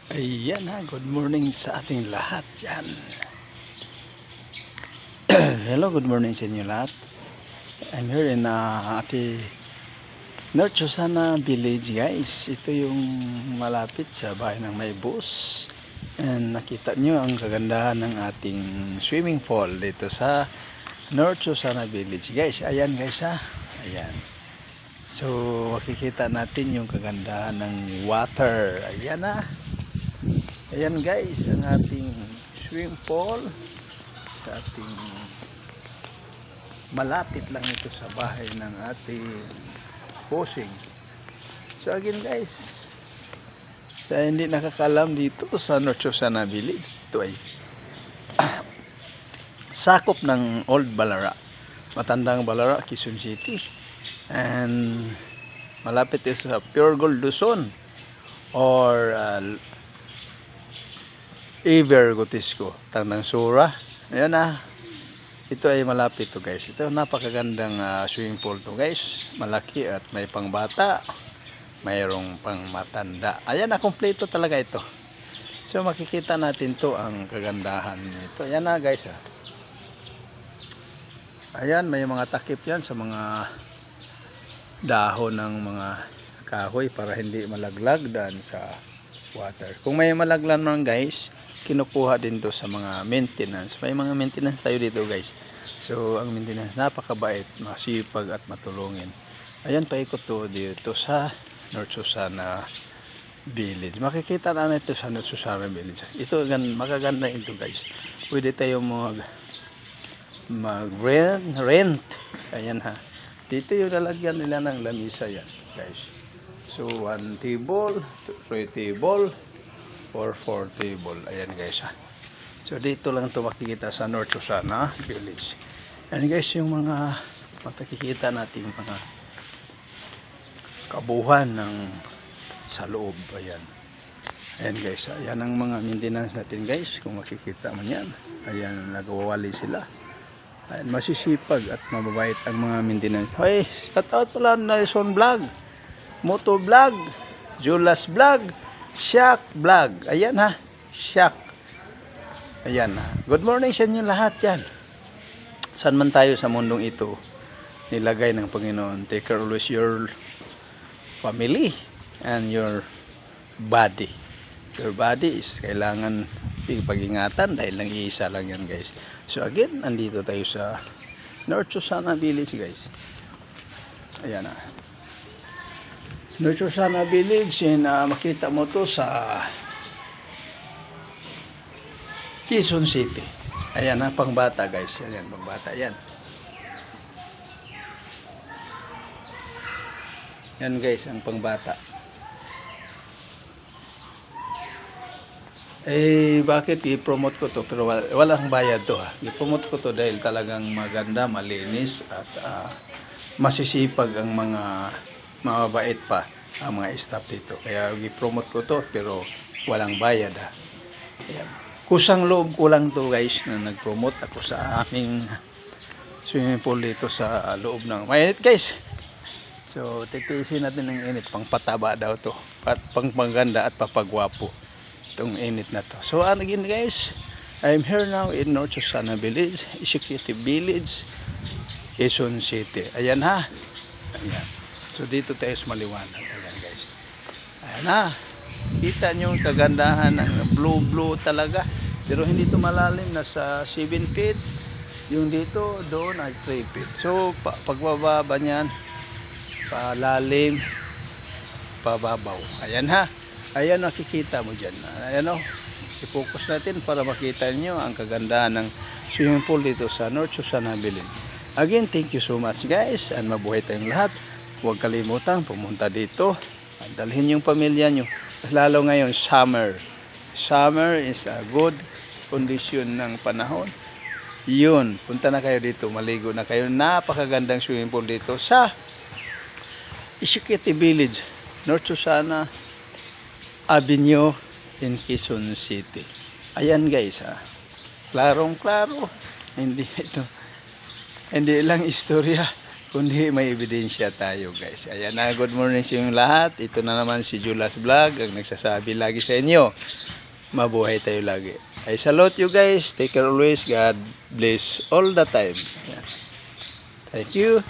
Ayan ha, good morning sa ating lahat dyan. Hello, good morning sa inyo lahat. I'm here in North Susana Village guys. Ito yung malapit sa bahay ng may bus. And nakita nyo ang kagandahan ng ating swimming pool dito sa North Susana Village guys. Ayan guys ha, ayan. So makikita natin yung kagandahan ng water. Ayan ha. Ayan guys, ang ating swimming pool sa ating malapit lang ito sa bahay ng ating bossing. So again guys, sa hindi nakakalam dito sa North Susana Village, ito ay sakop ng Old Balara, Matandang Balara, Quezon City, and malapit ito sa Pure Gold Luzon or Iver Gotisco, Tandang Sura. Ayan na. Ito ay malapit to guys. Ito napakagandang swimming pool to guys. Malaki at may pangbata, mayroong pang matanda. Ayan na, kompleto talaga ito. So makikita natin to ang kagandahan nito. Ayan na guys ha. Ayan, may mga takip yan sa mga dahon ng mga kahoy para hindi malaglag dan sa water. Kung may malaglag naman guys, kinukuha din to sa mga maintenance. May mga maintenance tayo dito guys. So ang maintenance napakabait, masipag at matulungin. Ayan, paikot to dito sa North Susana Village. Makikita na ito sa North Susana Village. Ito makaganda ito guys. Pwede tayo mag-rent. Ayan ha. Dito yung lalagyan nila ng lamisa yan guys. So 1 table, 3 table, or 4 table. Ayan guys ha. So dito lang ito makikita sa North Susana Village. Ayan guys, yung mga makikita natin mga kabuhan ng sa loob. Ayan. Ayan guys, ayan ang mga maintenance natin guys. Kung makikita man yan, ayan, nagwawali sila. Ayan, masisipag at mababait ang mga maintenance. Hey, shout out pala Nelson Vlog, Moto Vlog, Julas Vlog, Shaq Vlog. Ayan ha, Shaq. Ayan ha. Good morning sa inyo lahat yan. Saan man tayo sa mundong ito, nilagay ng Panginoon. Take care always your family and your body. Your body is kailangan pag-ingatan dahil lang iisa lang yan guys. So again, andito tayo sa North Susana Village guys. Ayan ha. North Susana Village, and makita mo to sa Quezon City. Ayan na, pangbata guys. Ayan, pangbata yan. Yan guys, ang pangbata. Eh, bakit i-promote ko to? Pero walang bayad to ha. I-promote ko to dahil talagang maganda, malinis at masisipag ang mga mababait pa ang mga staff dito. Kaya i-promote ko to pero walang bayad ha. Ayan. Kusang loob ko lang to guys na nag-promote ako sa aming swimming pool dito sa loob ng mainit guys. So titiisin natin ng init, pang pataba daw to, pang maganda at papagwapo itong init na to. So again guys, I'm here now in North Susana Village, Executive Village, Quezon City. Ayan ha. Ayan. So dito tayo sa maliwanag. Ayan guys. Ayan ha. Kita nyo yung kagandahan ng blue talaga. Pero hindi ito malalim. Nasa 7 feet. Yung dito, doon ay 3 feet. So pagbababa niyan, palalim, pababaw. Ayan ha. Ayan, nakikita mo dyan. Ayan o. I-focus natin para makita nyo ang kagandahan ng swimming pool dito sa North Susana Village. Again, thank you so much guys. And mabuhay tayong lahat. Huwag kalimutan pumunta dito at dalhin yung pamilya nyo, lalo ngayon summer is a good condition ng panahon. Yun, punta na kayo dito, maligo na kayo. Napakagandang swimming pool dito sa Executive Village, North Susana Avenue in Quezon City. Ayan guys ha, klarong klaro, hindi lang istorya, kundi may ebidensya tayo guys. Ayan na, good morning sa inyong lahat. Ito na naman si Julas Vlog ang nagsasabi lagi sa inyo. Mabuhay tayo lagi. I salute you guys. Take care always. God bless all the time. Ayan. Thank you.